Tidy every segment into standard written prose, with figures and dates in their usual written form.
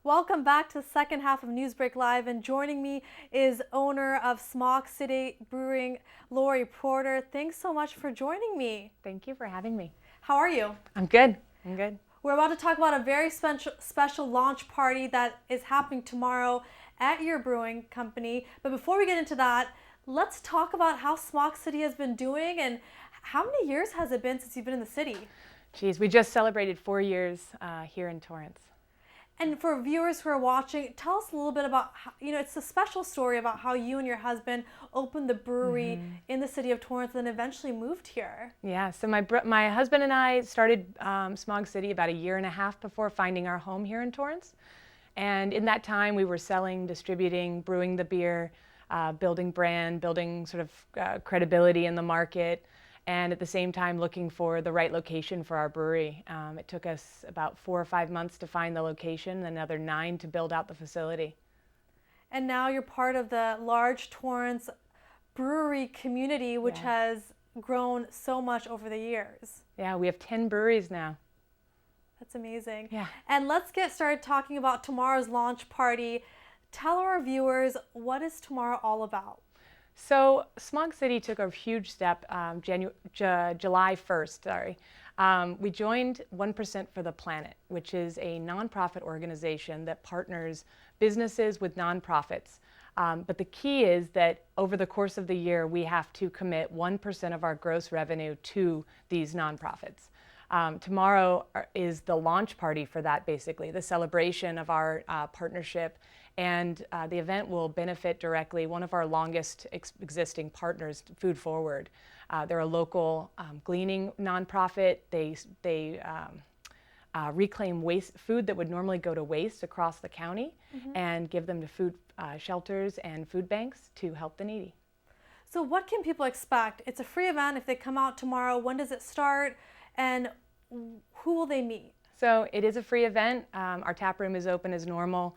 Welcome back to the second half of NEWSBREAK Live, and joining me is owner of Smog City Brewery, Laurie Porter. Thanks so much for joining me. Thank you for having me. How are you? I'm good. I'm good. We're about to talk about a very special launch party that is happening tomorrow at your brewing company. But before we get into that, let's talk about how Smog City has been doing, and how many years has it been since you've been in the city? Geez, we just celebrated 4 years here in Torrance. And for viewers who are watching, tell us a little bit about how, it's a special story about how you and your husband opened the brewery in the city of Torrance and then eventually moved here. Yeah, so my husband and I started Smog City about 1.5 years before finding our home here in Torrance. And in that time, we were selling, distributing, brewing the beer, building brand, building sort of credibility in the market, and at the same time looking for the right location for our brewery. It took us about 4 or 5 months to find the location, another 9 to build out the facility. And now you're part of the large Torrance brewery community, which has grown so much over the years. Yeah, we have 10 breweries now. That's amazing. Yeah. And let's get started talking about tomorrow's launch party. Tell our viewers, what is tomorrow all about? So Smog City took a huge step July 1st. We joined 1% for the Planet, which is a nonprofit organization that partners businesses with nonprofits. But the key is that over the course of the year, we have to commit 1% of our gross revenue to these nonprofits. Tomorrow is the launch party for that, basically, the celebration of our partnership. And the event will benefit directly one of our longest existing partners, Food Forward. They're a local gleaning nonprofit. They reclaim food that would normally go to waste across the county and give them to food shelters and food banks to help the needy. So what can people expect? It's a free event. If they come out tomorrow, when does it start? And who will they meet? So it is a free event. Our tap room is open as normal.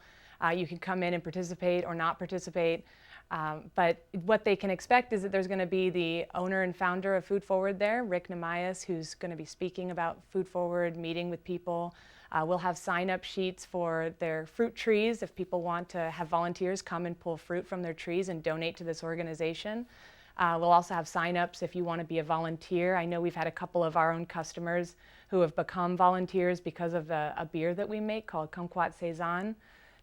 You can come in and participate or not participate. But what they can expect is that there's going to be the owner and founder of Food Forward there, Rick Namias, who's going to be speaking about Food Forward, meeting with people. We'll have sign-up sheets for their fruit trees if people want to have volunteers come and pull fruit from their trees and donate to this organization. We'll also have sign-ups if you want to be a volunteer. I know we've had a couple of our own customers who have become volunteers because of a beer that we make called Kumquat Saison.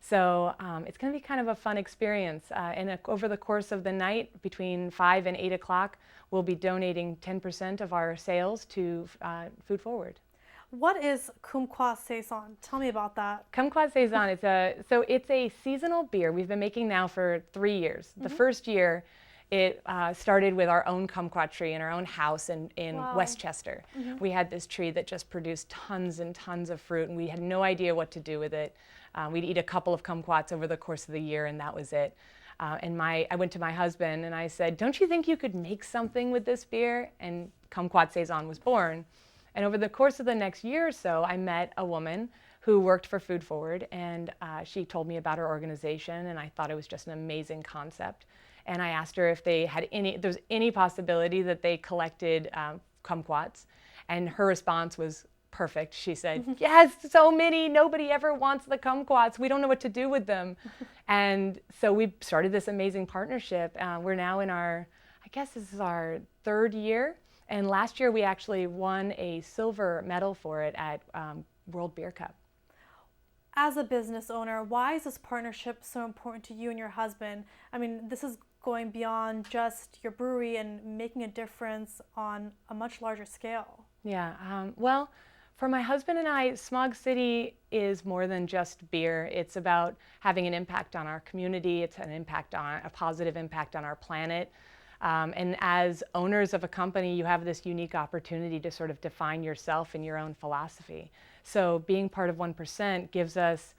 So it's going to be kind of a fun experience. Over the course of the night, between 5 and 8 o'clock, we'll be donating 10% of our sales to Food Forward. What is Kumquat Saison? Tell me about that. Kumquat Saison it's a seasonal beer we've been making now for 3 years. The first year, it started with our own kumquat tree in our own house in Westchester. We had this tree that just produced tons and tons of fruit, and we had no idea what to do with it. We'd eat a couple of kumquats over the course of the year, and that was it. I went to my husband and I said, "Don't you think you could make something with this beer?" And Kumquat Saison was born. And over the course of the next year or so, I met a woman who worked for Food Forward, and she told me about her organization, and I thought it was just an amazing concept. And I asked her if there was any possibility that they collected kumquats, and her response was perfect. She said, "Yes, so many. Nobody ever wants the kumquats. We don't know what to do with them." And so we started this amazing partnership. We're now in I guess this is our 3rd year. And last year we actually won a silver medal for it at World Beer Cup. As a business owner, why is this partnership so important to you and your husband? I mean, this is going beyond just your brewery and making a difference on a much larger scale. Yeah, well, for my husband and I, Smog City is more than just beer. It's about having an impact on our community. It's a positive impact on our planet. And as owners of a company, you have this unique opportunity to sort of define yourself and your own philosophy. So being part of 1% gives us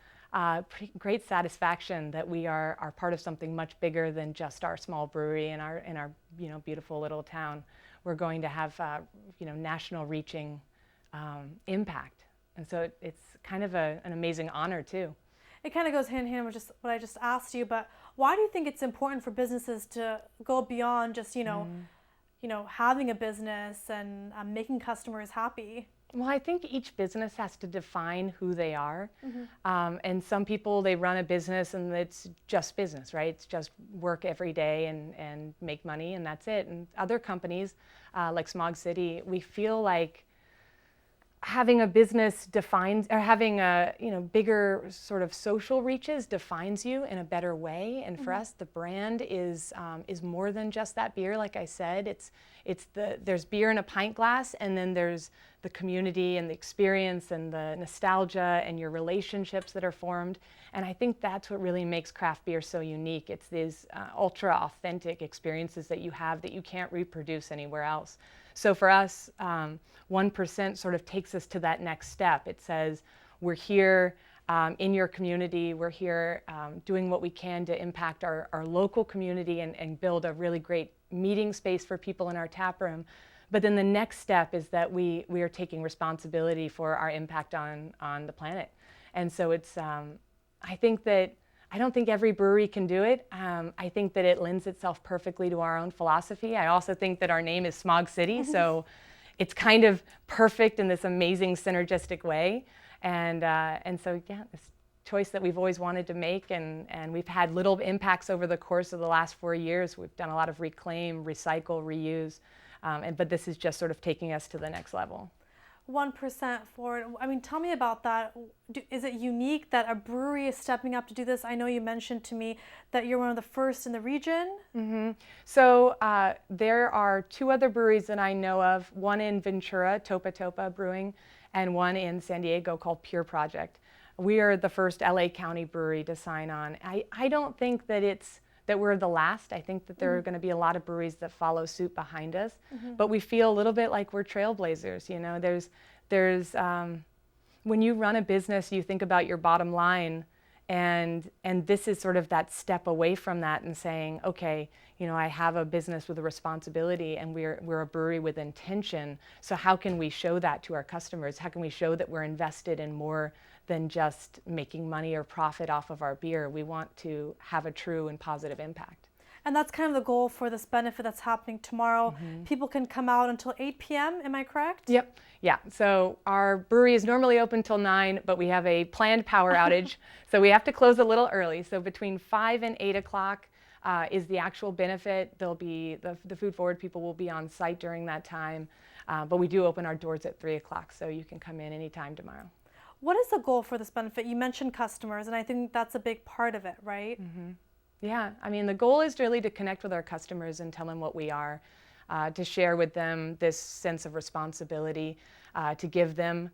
pretty great satisfaction that we are part of something much bigger than just our small brewery in our beautiful little town. We're going to have national reaching impact, and so it's kind of an amazing honor too. It kind of goes hand in hand with just what I just asked you, but why do you think it's important for businesses to go beyond just having a business and making customers happy? Well, I think each business has to define who they are. And some people, they run a business and it's just business, right? It's just work every day and make money and that's it. And other companies, like Smog City, we feel like having a business defines, or having a bigger sort of social reaches defines you in a better way. And for us, the brand is more than just that beer. Like I said, there's beer in a pint glass, and then there's the community and the experience and the nostalgia and your relationships that are formed. And I think that's what really makes craft beer so unique. It's these ultra authentic experiences that you have that you can't reproduce anywhere else. So for us, 1% sort of takes us to that next step. It says, we're here in your community, we're here doing what we can to impact our local community and build a really great meeting space for people in our tap room. But then the next step is that we are taking responsibility for our impact on the planet. And so it's, I don't think every brewery can do it. I think that it lends itself perfectly to our own philosophy. I also think that our name is Smog City, so it's kind of perfect in this amazing synergistic way. And so, yeah, it's a choice that we've always wanted to make, and we've had little impacts over the course of the last 4 years. We've done a lot of reclaim, recycle, reuse, but this is just sort of taking us to the next level. 1% forward. I mean, tell me about that. Is it unique that a brewery is stepping up to do this? I know you mentioned to me that you're one of the first in the region. So there are 2 other breweries that I know of, one in Ventura, Topa Topa Brewing, and one in San Diego called Pure Project. We are the first LA County brewery to sign on. I don't think that we're the last. I think that there are going to be a lot of breweries that follow suit behind us, but we feel a little bit like we're trailblazers. There's when you run a business, you think about your bottom line, and this is sort of that step away from that and saying, okay, I have a business with a responsibility, and we're a brewery with intention. So how can we show that to our customers? How can we show that we're invested in more than just making money or profit off of our beer? We want to have a true and positive impact. And that's kind of the goal for this benefit that's happening tomorrow. People can come out until 8 p.m., am I correct? Yep. Yeah. So our brewery is normally open till 9, but we have a planned power outage. So we have to close a little early. So between 5 and 8 o'clock is the actual benefit. There'll be the food forward people will be on site during that time. But we do open our doors at 3 o'clock, so you can come in anytime tomorrow. What is the goal for this benefit? You mentioned customers, and I think that's a big part of it, right? Yeah, I mean, the goal is really to connect with our customers and tell them what we are, to share with them this sense of responsibility, to give them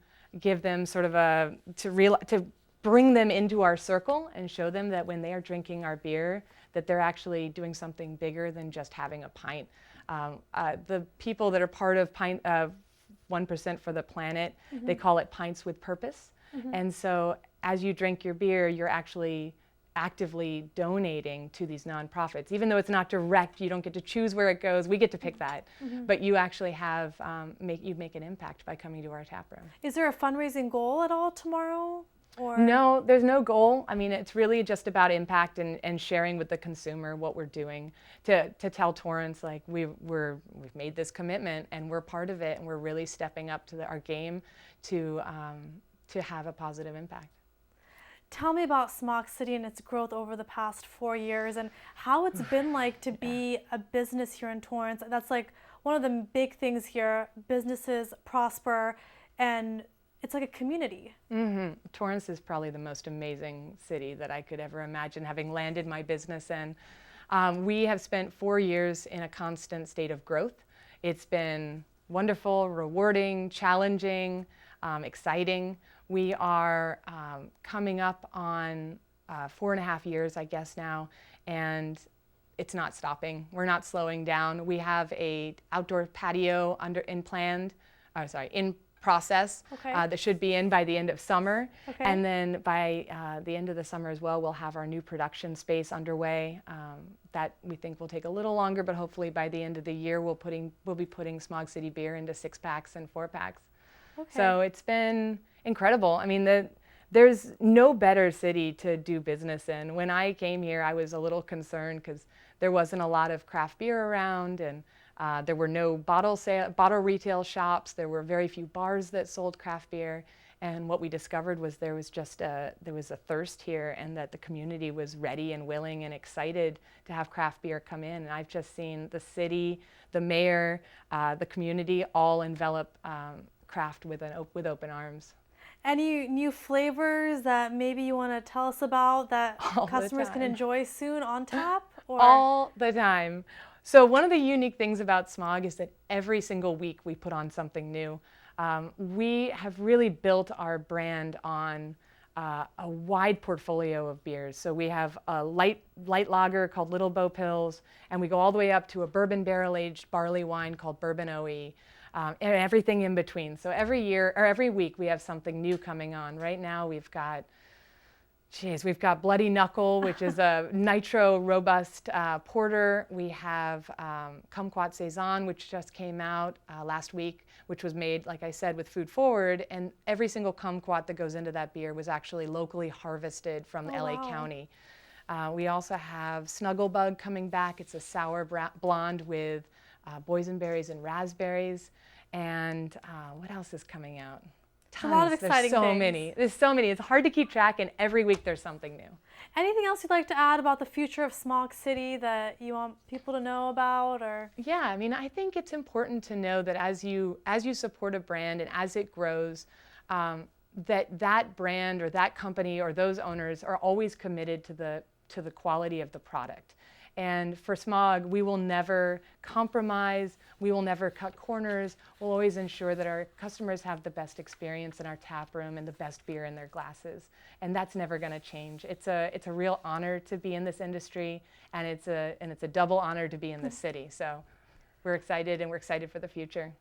sort of to bring them into our circle and show them that when they are drinking our beer, that they're actually doing something bigger than just having a pint. The people that are part of 1% for the planet, they call it Pints with Purpose. And so as you drink your beer, you're actually actively donating to these nonprofits. Even though it's not direct, you don't get to choose where it goes, we get to pick that. But you actually have, you make an impact by coming to our tap room. Is there a fundraising goal at all tomorrow? Or? No, there's no goal. I mean, it's really just about impact and sharing with the consumer what we're doing to tell Torrance, like, we've made this commitment and we're part of it, and we're really stepping up to our game to have a positive impact. Tell me about Smog City and its growth over the past 4 years, and how it's been like to be a business here in Torrance. That's like one of the big things here. Businesses prosper, and it's like a community. Torrance is probably the most amazing city that I could ever imagine, having landed my business in. We have spent 4 years in a constant state of growth. It's been wonderful, rewarding, challenging, exciting. We are coming up on 4.5 years, I guess now, and it's not stopping. We're not slowing down. We have a outdoor patio in process that should be in by the end of summer. And then by the end of the summer as well, we'll have our new production space underway. That we think will take a little longer, but hopefully by the end of the year, we'll be putting Smog City beer into 6-packs and 4-packs. So it's been incredible. I mean, there's no better city to do business in. When I came here, I was a little concerned because there wasn't a lot of craft beer around, and There were no bottle retail shops. There were very few bars that sold craft beer. And what we discovered was there was a thirst here, and that the community was ready and willing and excited to have craft beer come in. And I've just seen the city, the mayor, the community all envelop craft with open arms. Any new flavors that maybe you want to tell us about that customers can enjoy soon on tap? Or? All the time. So one of the unique things about Smog is that every single week we put on something new. We have really built our brand on a wide portfolio of beers. So we have a light lager called Little Bo Pills, and we go all the way up to a bourbon barrel-aged barley wine called Bourbon OE, and everything in between. So every week we have something new coming on. Right now we've got Bloody Knuckle, which is a nitro robust porter. We have Kumquat Saison, which just came out last week, which was made, like I said, with Food Forward. And every single kumquat that goes into that beer was actually locally harvested from LA County. We also have Snugglebug coming back. It's a sour blonde with boysenberries and raspberries. And what else is coming out? A lot of exciting things. There's so many. It's hard to keep track, and every week there's something new. Anything else you'd like to add about the future of Smog City that you want people to know about? Or yeah, I mean, I think it's important to know that as you support a brand and as it grows, that brand or that company or those owners are always committed to the quality of the product. And for Smog, we will never compromise, we will never cut corners. We'll always ensure that our customers have the best experience in our tap room and the best beer in their glasses. And that's never going to change. It's a real honor to be in this industry, and it's a double honor to be in the city. So we're excited, and we're excited for the future.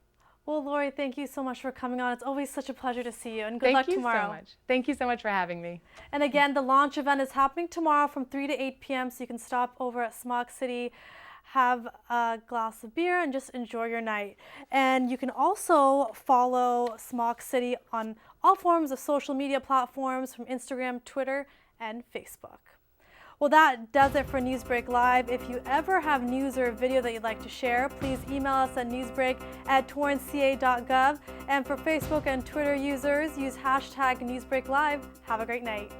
Well, Laurie, thank you so much for coming on. It's always such a pleasure to see you, and good luck tomorrow. Thank you so much. Thank you so much for having me. And again, the launch event is happening tomorrow from 3 to 8 p.m., so you can stop over at Smog City, have a glass of beer, and just enjoy your night. And you can also follow Smog City on all forms of social media platforms, from Instagram, Twitter, and Facebook. Well, that does it for NewsBreak Live. If you ever have news or a video that you'd like to share, please email us at newsbreak@torranceca.gov. And for Facebook and Twitter users, use #NewsBreakLive. Have a great night.